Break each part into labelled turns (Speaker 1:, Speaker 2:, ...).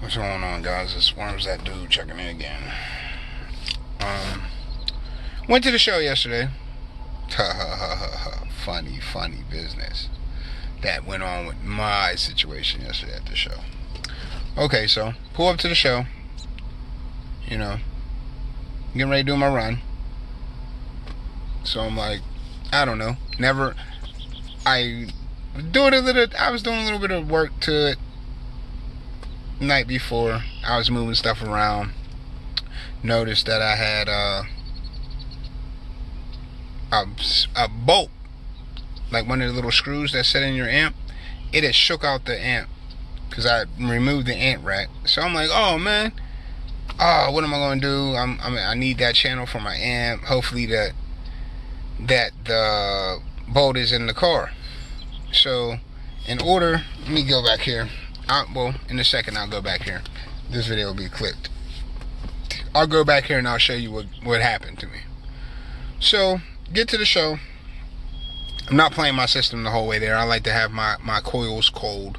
Speaker 1: What's going on, guys? It's Worms That Dude checking in again. Went to the show yesterday. Funny business that went on with my situation yesterday at the show. Okay, so pull up to the show. You know, getting ready to do my run. So I'm like, I don't know. I was doing a little bit of work to it night before. I was moving stuff around. Noticed that I had a bolt, like one of the little screws that sit in your amp. It had shook out the amp because I removed the amp rack. So I'm like, oh man, what am I gonna do? I need that channel for my amp. Hopefully that the bolt is in the car. So let me go back here. In a second I'll go back here. This video will be clipped. I'll go back here and I'll show you what happened to me. So, get to the show. I'm not playing my system the whole way there. I like to have my coils cold.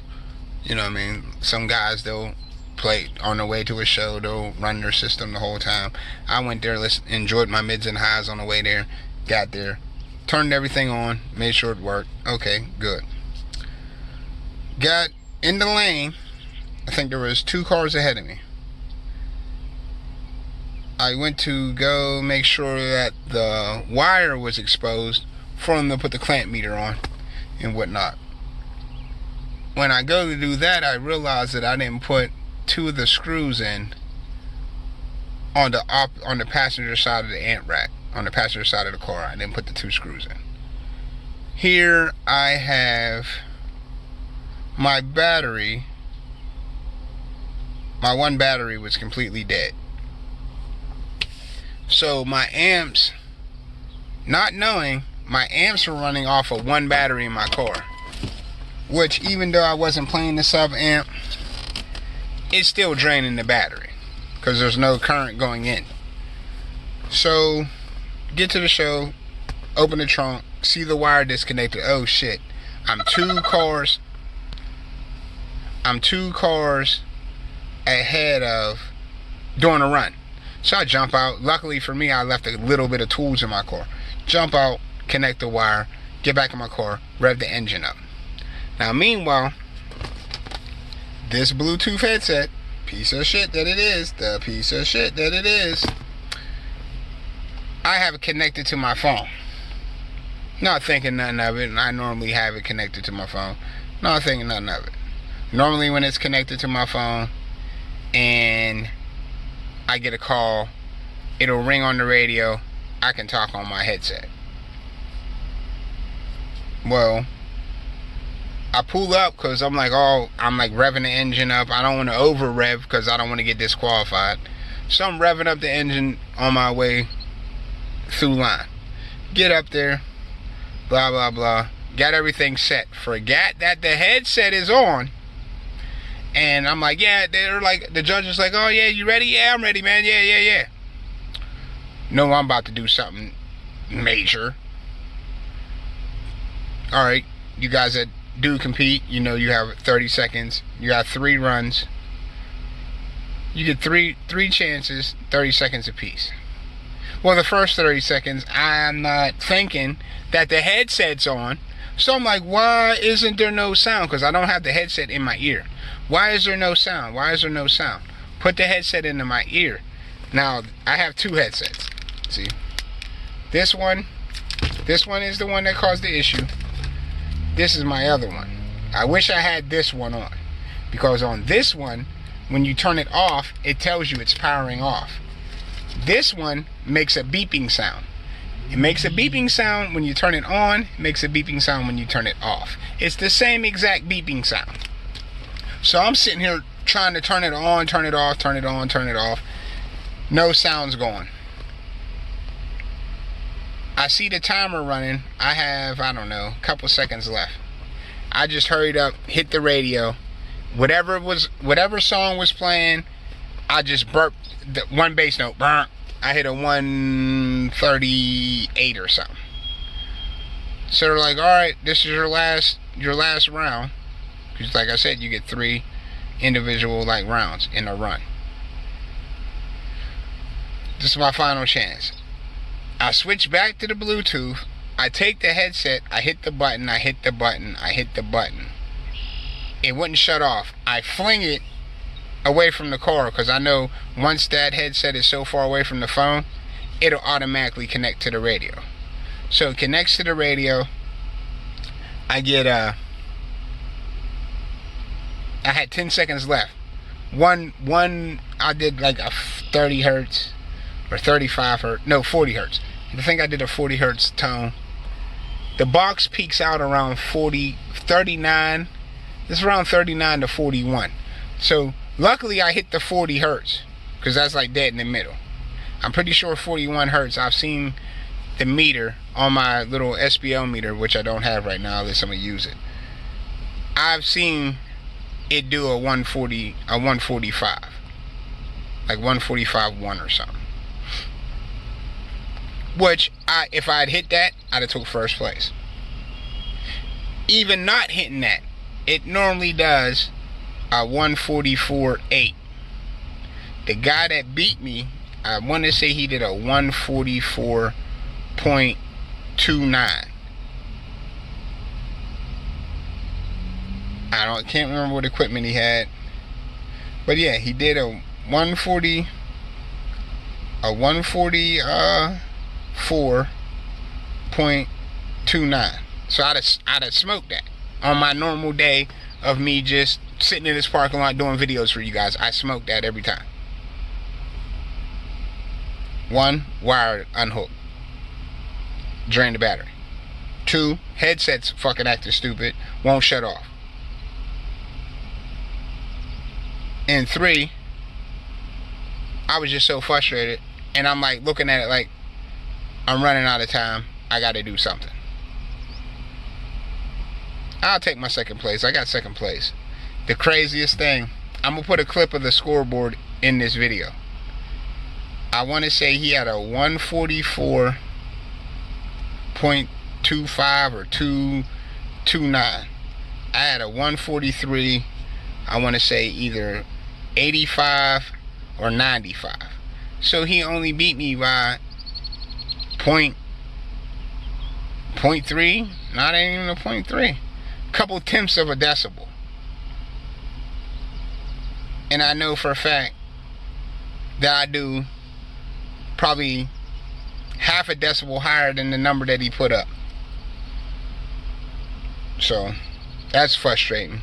Speaker 1: You know what I mean? Some guys, they'll play on their way to a show. They'll run their system the whole time. I went there, enjoyed my mids and highs on the way there. Got there. Turned everything on. Made sure it worked. Okay, good. Got in the lane. I think there was 2 cars ahead of me. I went to go make sure that the wire was exposed for them to put the clamp meter on and whatnot. When I go to do that, I realized that I didn't put 2 of the screws in on the passenger side of the amp rack, on the passenger side of the car. I didn't put the 2 screws in. Here I have my battery. My one battery was completely dead. So my amps, not knowing, my amps were running off of 1 battery in my car. Which, even though I wasn't playing the sub amp, it's still draining the battery because there's no current going in. So, get to the show, open the trunk, see the wire disconnected. Oh shit, I'm 2 cars ahead of doing a run. So I jump out. Luckily for me, I left a little bit of tools in my car. Jump out, connect the wire, get back in my car, rev the engine up. Now meanwhile, this Bluetooth headset, piece of shit that it is, I have it connected to my phone. Not thinking nothing of it, and I normally have it connected to my phone. Not thinking nothing of it. Normally when it's connected to my phone and I get a call, it'll ring on the radio, I can talk on my headset. Well, I pull up because I'm like revving the engine up. I don't want to over rev because I don't want to get disqualified. So I'm revving up the engine on my way through line. Get up there, blah blah blah. Got everything set. Forgot that the headset is on. And I'm like, yeah, they're like, the judge is like, oh yeah, you ready? Yeah, I'm ready, man. Yeah. No, I'm about to do something major. Alright, you guys that do compete, you know you have 30 seconds. You got 3 runs. You get three chances, 30 seconds apiece. Well, the first 30 seconds, I'm not thinking that the headset's on. So I'm like, why isn't there no sound? Because I don't have the headset in my ear. Why is there no sound? Put the headset into my ear. Now, I have 2 headsets. See? This one is the one that caused the issue. This is my other one. I wish I had this one on. Because on this one, when you turn it off, it tells you it's powering off. This one makes a beeping sound. It makes a beeping sound when you turn it on. It makes a beeping sound when you turn it off. It's the same exact beeping sound. So I'm sitting here trying to turn it on, turn it off, turn it on, turn it off. No sound's going. I see the timer running. I have, I don't know, a couple seconds left. I just hurried up, hit the radio. Whatever song was playing, I just burped the 1 bass note. Burp. I hit a 138 or something. So they're like, all right, this is your last round. Because like I said, you get 3 individual like rounds in a run. This is my final chance. I switch back to the Bluetooth. I take the headset. I hit the button. I hit the button. I hit the button. It wouldn't shut off. I fling it away from the car because I know once that headset is so far away from the phone, it'll automatically connect to the radio. So it connects to the radio. I get I had 10 seconds left. One I did like a 30 hertz or 35 hertz. No, 40 hertz. I think I did a 40 hertz tone. The box peaks out around 39. It's around 39 to 41. So luckily I hit the 40 hertz because that's like dead in the middle. I'm pretty sure 41 hertz. I've seen the meter on my little SPL meter, which I don't have right now unless I'm gonna use it. I've seen it do a 145, like 145.1 or something. Which if I had hit that, I'd have took first place. Even not hitting that, it normally does a 144.8. The guy that beat me, I want to say he did a 144.29. Can't remember what equipment he had, but yeah, he did a 144.29. So I'd have smoked that on my normal day of me just sitting in this parking lot doing videos for you guys. I smoked that every time. 1, wire unhooked, drain the battery. 2, headset's fucking acting stupid, won't shut off. And 3, I was just so frustrated, and I'm like looking at it like I'm running out of time. I gotta do something. I'll take my second place. I got second place. The craziest thing, I'm gonna put a clip of the scoreboard in this video. I want to say he had a 144.25 or 229. I had a 143. I want to say either 85 or 95. So he only beat me by 0.3. Not even a 0.3. Couple tenths of a decibel. And I know for a fact that I do probably half a decibel higher than the number that he put up. So that's frustrating.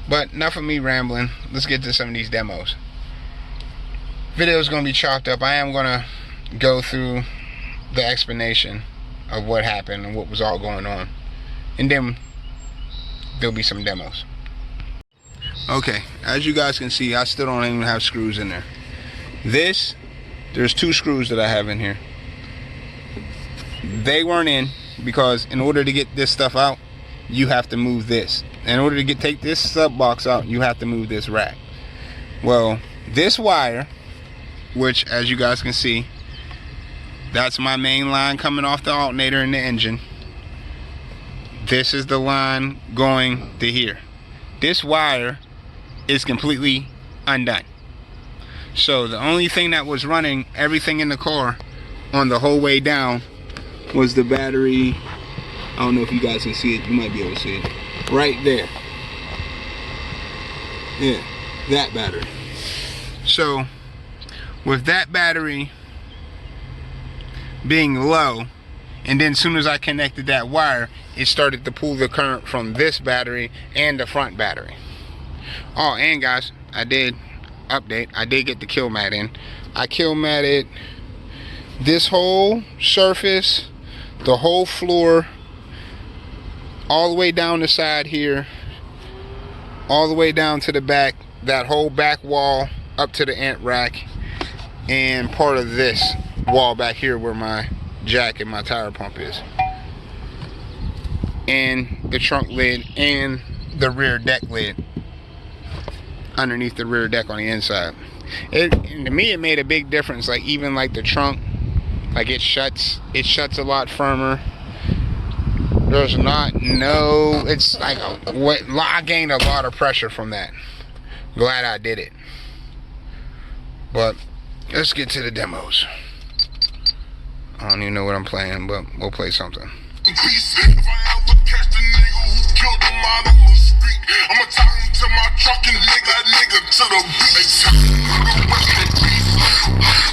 Speaker 1: But enough of me rambling. Let's get to some of these demos. Video is going to be chopped up. I am going to go through the explanation of what happened and what was all going on, and then there'll be some demos. Okay, as you guys can see, I still don't even have screws in there. There's 2 screws that I have in here. They weren't in because in order to get this stuff out, you have to move this. In order to take this sub box out, you have to move this rack. Well, this wire, which as you guys can see, that's my main line coming off the alternator in the engine. This is the line going to here. This wire is completely undone. So the only thing that was running everything in the car on the whole way down was the battery. I don't know if you guys can see it. You might be able to see it. Right there. Yeah, that battery. So with that battery being low, and then as soon as I connected that wire, it started to pull the current from this battery and the front battery. Oh, and guys, I did update. I did get the kilmat in. I kilmatted this whole surface, the whole floor, all the way down the side here, all the way down to the back, that whole back wall up to the ant rack, and part of this wall back here where my jack and my tire pump is, and the trunk lid and the rear deck lid underneath the rear deck on the inside. To me it made a big difference. Like even like the trunk, like it shuts a lot firmer. It's like I gained a lot of pressure from that. glad I did it. But let's get to the demos. I don't even know what I'm playing, but we'll play something. If I ever catch the nigga who killed him out on the street, I'ma tie him to my truck and leg that nigga to the beach.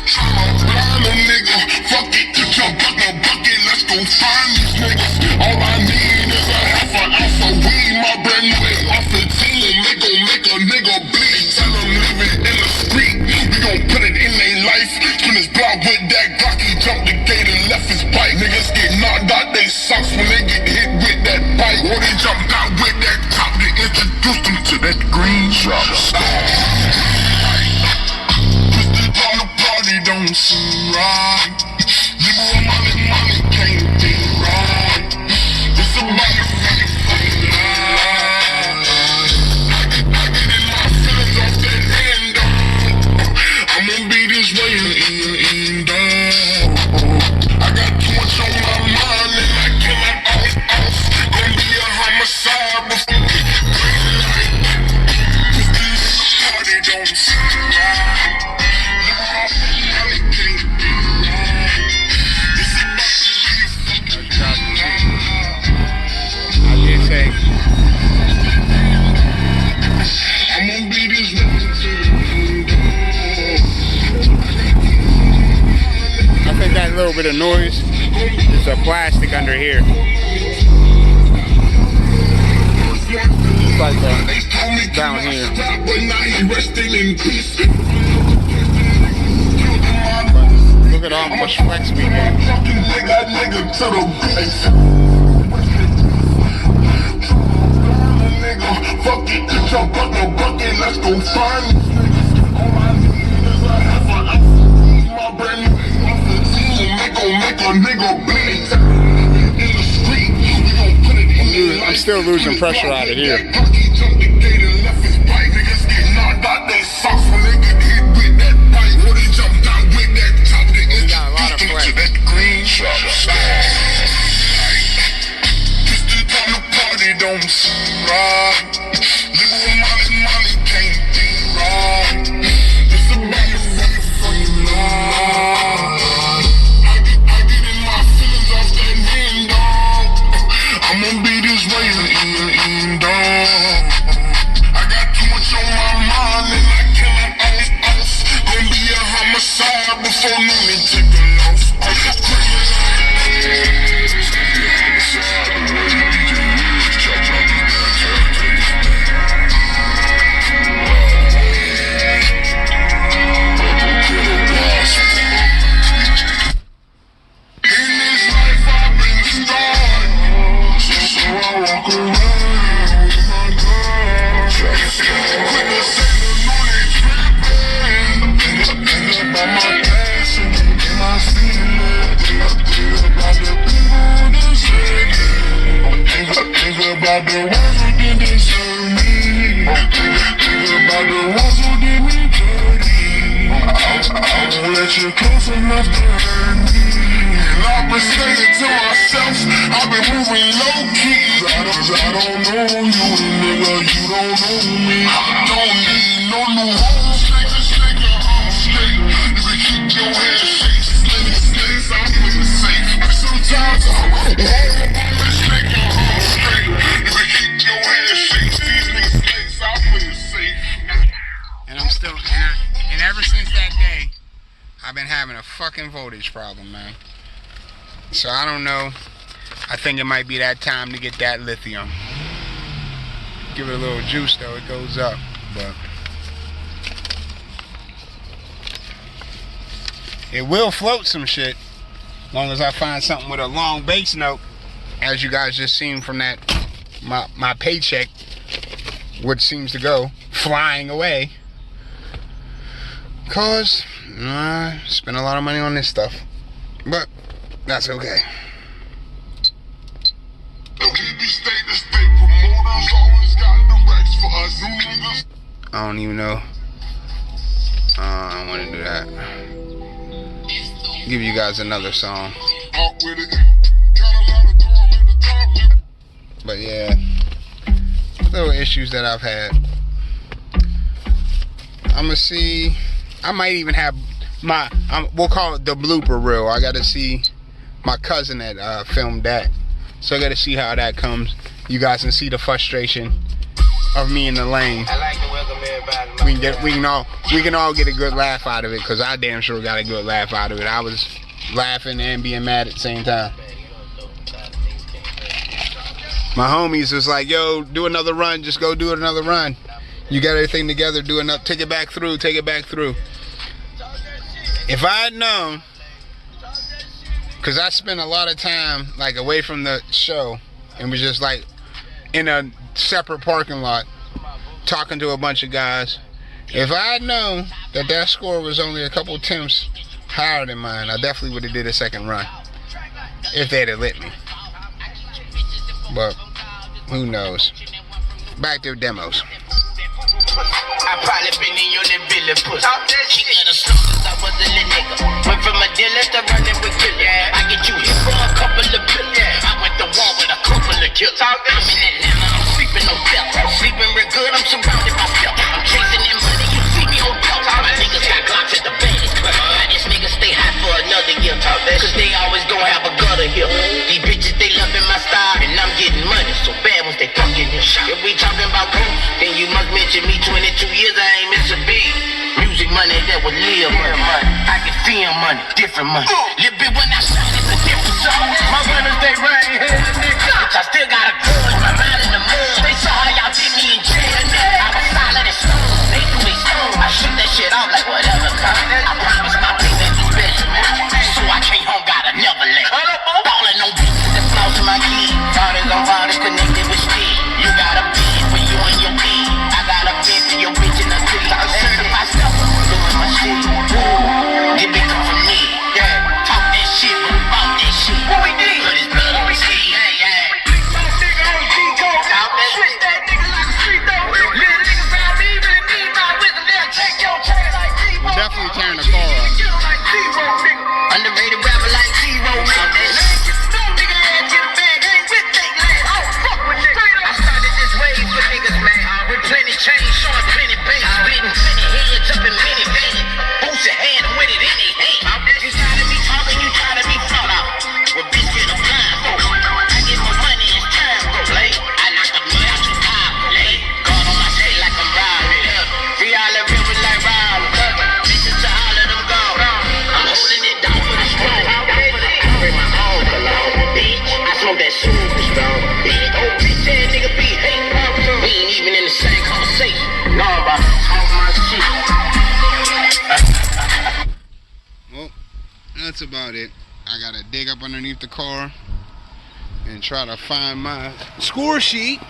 Speaker 1: Tryna find a nigga, fuck it, jump out the bucket, let's go find these niggas. All I need is a half an ounce of weed, my brand new off the team, make a nigga bleed. Tell them living in the street, we gon' put it in their life. Spin his block with that Glock, he jumped the gate and left his bike. Niggas get knocked out they socks when they get hit with that bike. Or they jumped out with that top, they introduced them to that green drop. Twisted on the party don't seem right. Liberal money can't be right. It's about the fucking life. I get in my feelings off that hand, dog. I'ma be this way in the end, dog. I got too much on my mind and I cannot off. Gonna be a homicide before we get green light. Twisted on the party don't seem right. Liberal money can't be right. It's about to be fucking life. I did say I'ma be this way to the end. I think that little bit of noise is a plastic under here. It's like that down here. But look at how much flex we get. Fuck it, jump out the bucket, let's go find it. All I need is a half an ounce of weed, my brand new off the team, make a nigga bleed. In the street, we gon' put it in the life. I'm still losing pressure out of here. He jumped the gate and left his bike. Niggas get knocked out they socks when they get hit with that bike. Or they jumped out with that top, they introduced them to that green drop. Twisted on the party don't seem right. Liberal money can't be right. It's about the fucking life. I get in my feelings off that hand, dog. I'ma be this way in the end, dog. I got too much on my mind and I cannot off. Gonna be a homicide before noon and take a loss. About the ones who didn't deserve me. About the ones who did me dirty. I won't let you close enough to hurt me. And I've been saying to myself, I've been moving low key. I don't know you, nigga, you don't know me. I don't need no new hoes, nigga, I'm straight. You can keep your head straight, snakes, I'm feeling safe. Sometimes I won't hold on this nigga, I'm straight. And I'm still, and ever since that day, I've been having a fucking voltage problem, man. So I don't know. I think it might be that time to get that lithium. Give it a little juice though, it goes up. But it will float some shit, as long as I find something with a long bass note, as you guys just seen from that my paycheck, which seems to go flying away. Cause I spent a lot of money on this stuff, but that's okay. I don't even know. I want to do that. Give you guys another song. But yeah, little issues that I've had. gonna see. I might even have my, we'll call it the blooper reel. I gotta see my cousin that filmed that. So I gotta see how that comes. You guys can see the frustration of me in the lane.
Speaker 2: I like to welcome everybody.
Speaker 1: We can all get a good laugh out of it, because I damn sure got a good laugh out of it. I was laughing and being mad at the same time. My homies was like, yo, do another run, just go do another run. You got everything together, do enough, take it back through. If I had known, because I spent a lot of time like away from the show and was just like in a separate parking lot talking to a bunch of guys. If I had known that that score was only a couple attempts higher than mine, I definitely would have did a second run if they'd have lit me. But who knows? Back to demos.
Speaker 2: I probably been in your little Billy pussy. She got a slow since I was a little nigga. Went from a dealer to running with killers. I get you hit from a couple of pillars. I went to war with a couple of killers. I'm in Atlanta, I'm sleeping no belt. Sleeping real good, I'm surrounded by belt. I'm chasing that money, you see me on belt. My niggas got glocks at the bank. This nigga stay hot for another year. Cause they always gon' have a gutter here. These bitches, they loving my style. And I'm getting money so bad once they fucking this. If we talking about ghosts, then you must mention me. 22 years I ain't miss a beat. Music money that was live money. I can film money, different money. Little bit when I shine, it's a different song. My winners, they rain here, nigga. Bitch, I still got a grudge, my mind in the mud. They saw how y'all did me in jail, nigga. I was solid as stone. They do they stone. I shoot that shit off like whatever come. I promise my thing that be special, man. So I came home, gotta never let. Ballin' on bitches that floss to my kids. Fathers on fathers connected with Steve. You got a beat for you and your beat. I got a beat for your bitch in the city. I'm certified stuff, doing my shit. It be come from me. Yeah, talk that shit, but about that shit. What we need? Put his blood on the sleeve. Big bone nigga on D-Code. Switch that nigga like a street though. Little niggas around me really need my wisdom. They'll take your chain like T-Bone.
Speaker 1: We're definitely tearing the car up.
Speaker 2: Underrated rapper like Zero. No nigga ass get a bag, ain't with they last. I don't fuck with niggas. I started this wave for niggas, man. With plenty change, showing plenty base. Splitting plenty heads up in many veins. Boost your hand and win it in their hand. You try to be talking, you try to be thought out. Well, bitch, get a blind. I get my money as time go play. I knock the money out your eye, play. God on my shit like I'm riding. Free all the rivers like Riley. Listen to all of them go. I'm holding it down for the strong. Bring my own cologne, bitch. I smoke that super strong, bitch. Oh, bitch, that nigga be hate. We ain't even in the same conversation. No, but talk my shit.
Speaker 1: Well, that's about it. I gotta dig up underneath the car and try to find my score sheet.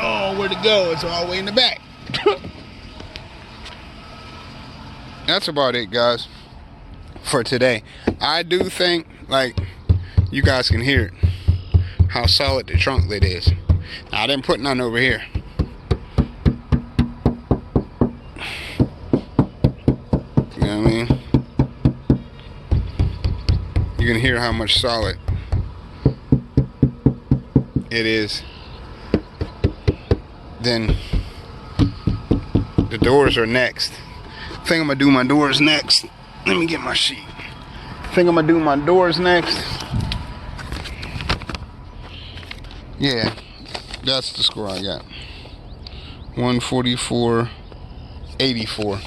Speaker 1: Oh, where'd it go? It's all the way in the back. That's about it, guys, for today. I do think, like, you guys can hear it, how solid the trunk lid is. I didn't put none over here. You know what I mean? You can hear how much solid it is. Then the doors are next. I think I'm gonna do my doors next. Let me get my sheet. I think I'm gonna do my doors next. Yeah, that's the score I got. 144.84.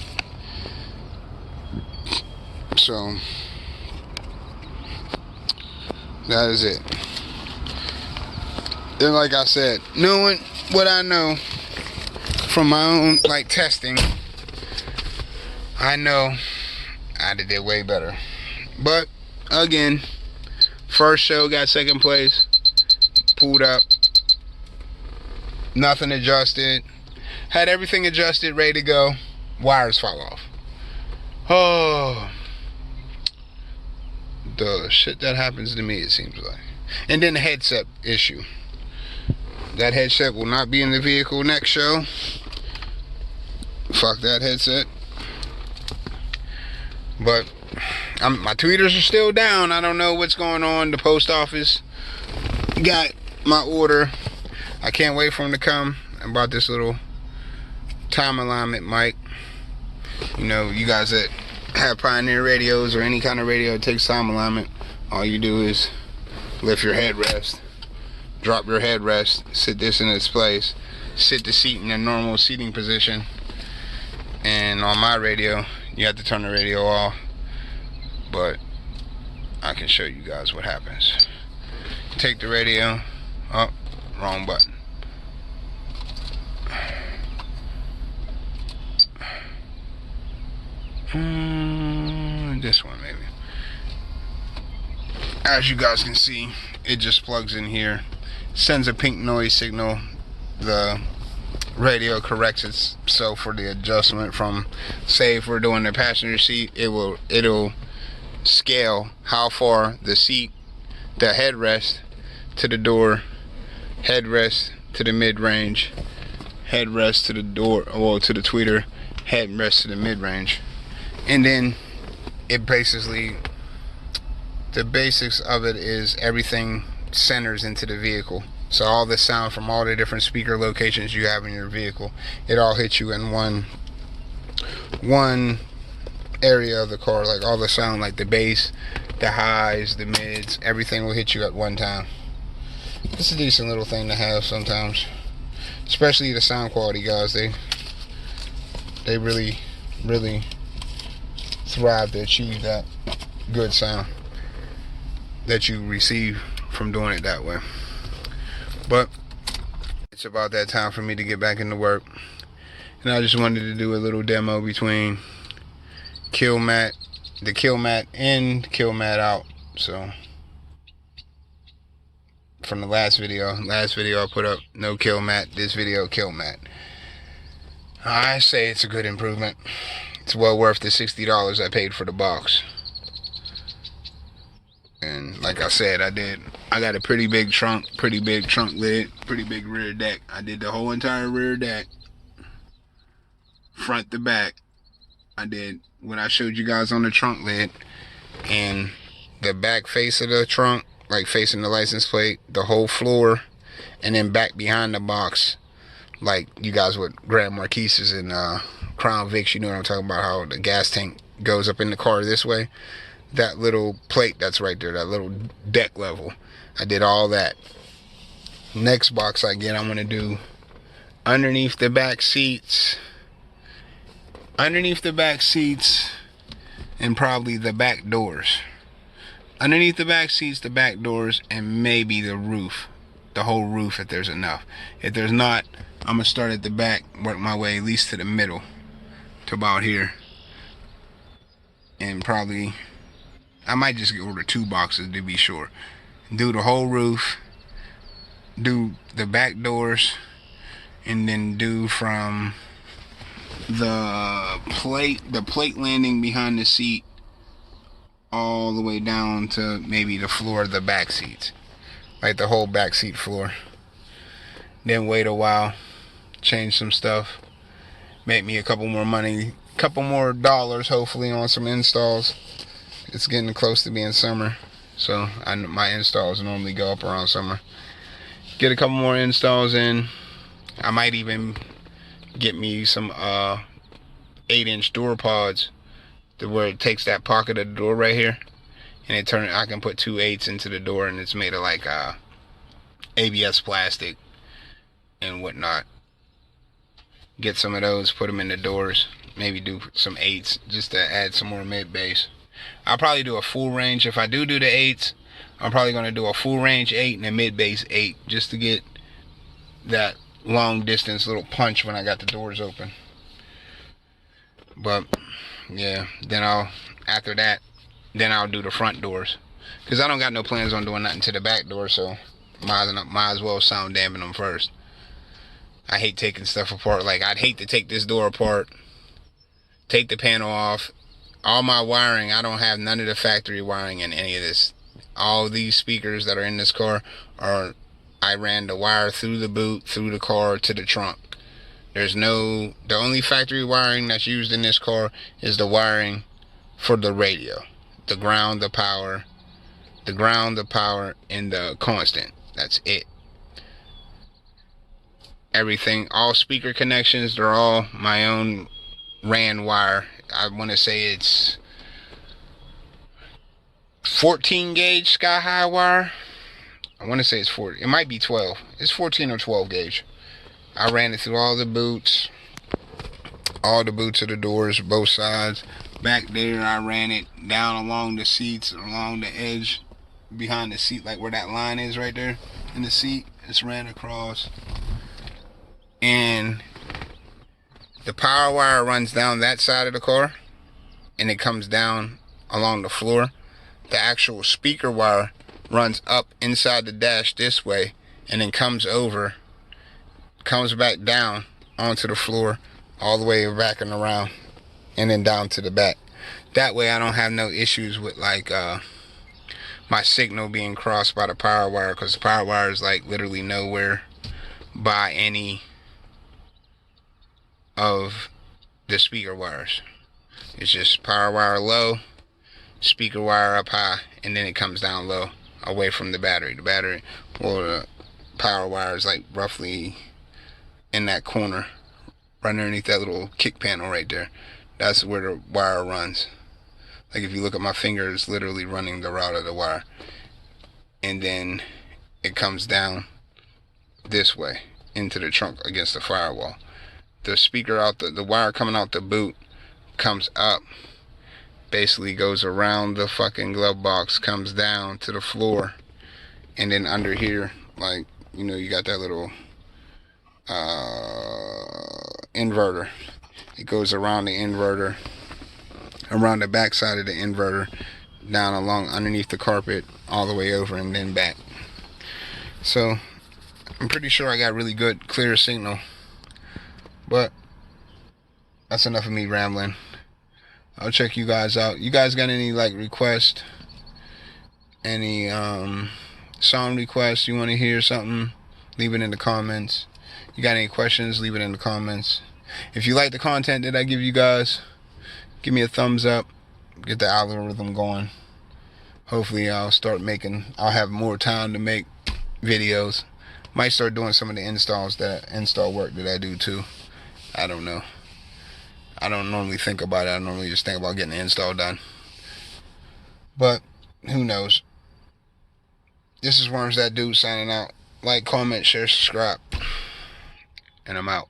Speaker 1: So that is it. And like I said, knowing what I know from my own like testing, I know I did way better. But again, first show got second place, pulled up, nothing adjusted, had everything adjusted, ready to go, wires fall off. Oh, the shit that happens to me, it seems like. And then the headset issue. That headset will not be in the vehicle next show. Fuck that headset. But my tweeters are still down. I don't know what's going on. The post office got my order. I can't wait for them to come. I bought this little time alignment mic. You know, you guys that have Pioneer radios or any kind of radio that takes time alignment, all you do is lift your headrest, drop your headrest, sit this in its place, sit the seat in a normal seating position, and on my radio, you have to turn the radio off, but I can show you guys what happens. Take the radio, oh, wrong button. This one maybe. As you guys can see, it just plugs in here, sends a pink noise signal. The radio corrects itself for the adjustment from, say if we're doing the passenger seat, it'll scale how far the seat, the headrest to the door, headrest to the mid-range, headrest to the door, well, to the tweeter, headrest to the mid-range. And then it basically, the basics of it is everything centers into the vehicle. So all the sound from all the different speaker locations you have in your vehicle, it all hits you in one area of the car. Like all the sound, like the bass, the highs, the mids, everything will hit you at one time. It's a decent little thing to have sometimes, especially the sound quality guys. They really thrive to achieve that good sound that you receive from doing it that way. But it's about that time for me to get back into work, and I just wanted to do a little demo between kilmat, the kilmat in, kilmat out. So from the last video I put up no kilmat, this video kilmat. I say it's a good improvement. It's well worth the $60 I paid for the box. And like I said, I got a pretty big trunk lid, pretty big rear deck. I did the whole entire rear deck, front to back. I did what I showed you guys on the trunk lid, and the back face of the trunk, like facing the license plate, the whole floor, and then back behind the box, like you guys would grab Marquise's and Crown Vics. You know what I'm talking about, how the gas tank goes up in the car this way. That little plate that's right there, that little deck level, I did all that. Next box I get, I'm going to do underneath the back seats, and probably the back doors. Underneath the back seats, the back doors, and maybe the roof, the whole roof if there's enough. If there's not, I'm going to start at the back, work my way at least to the middle, to about here, and probably I might just order 2 boxes to be sure. Do the whole roof, do the back doors, and then do from the plate landing behind the seat all the way down to maybe the floor of the back seats, like the whole back seat floor. Then wait a while, change some stuff, make me a couple more dollars hopefully on some installs. It's getting close to being summer, so my installs normally go up around summer. Get a couple more installs in. I might even get me some 8-inch door pods, to where it takes that pocket of the door right here, and I can put 2 8s into the door, and it's made of like ABS plastic and whatnot. Get some of those, put them in the doors, maybe do some 8s just to add some more mid bass. I'll probably do a full range. If I do the 8s, I'm probably going to do a full range 8 and a mid bass 8, just to get that long distance little punch when I got the doors open. But yeah, then after that I'll do the front doors, because I don't got no plans on doing nothing to the back door, so might as well sound dampen them first. I hate taking stuff apart. Like, I'd hate to take this door apart, take the panel off. All my wiring, I don't have none of the factory wiring in any of this. All these speakers that are in this car I ran the wire through the boot, through the car, to the trunk. The only factory wiring that's used in this car is the wiring for the radio. The ground, the power, and the constant. That's it. Everything, all speaker connections, they're all my own ran wire. I want to say it's 14 gauge sky high wire. I want to say it's 40. It might be 12. It's 14 or 12 gauge. I ran it through all the boots of the doors, both sides. Back there, I ran it down along the seats, along the edge, behind the seat, like where that line is right there in the seat. It's ran across. And the power wire runs down that side of the car, and it comes down along the floor. The actual speaker wire runs up inside the dash this way, and then comes back down onto the floor, all the way back and around, and then down to the back. That way I don't have no issues with like my signal being crossed by the power wire, because the power wire is like literally nowhere by any of the speaker wires. It's just power wire low, speaker wire up high, and then it comes down low away from the battery. The battery, or the power wire, is like roughly in that corner right underneath that little kick panel right there. That's where the wire runs. Like if you look at my finger, it's literally running the route of the wire, and then it comes down this way into the trunk against the firewall. The speaker out the wire coming out the boot comes up, basically goes around the fucking glove box, comes down to the floor, and then under here, like, you know, you got that little inverter. It goes around the inverter, around the back side of the inverter, down along underneath the carpet, all the way over, and then back. So I'm pretty sure I got really good clear signal. But that's enough of me rambling. I'll check you guys out. You guys got any like requests? Any song requests? You want to hear something? Leave it in the comments. You got any questions? Leave it in the comments. If you like the content that I give you guys, give me a thumbs up. Get the algorithm going. Hopefully I'll have more time to make videos. Might start doing some of the install work that I do too. I don't know. I don't normally think about it. I normally just think about getting the install done. But who knows? This is Worms That Dude signing out. Like, comment, share, subscribe. And I'm out.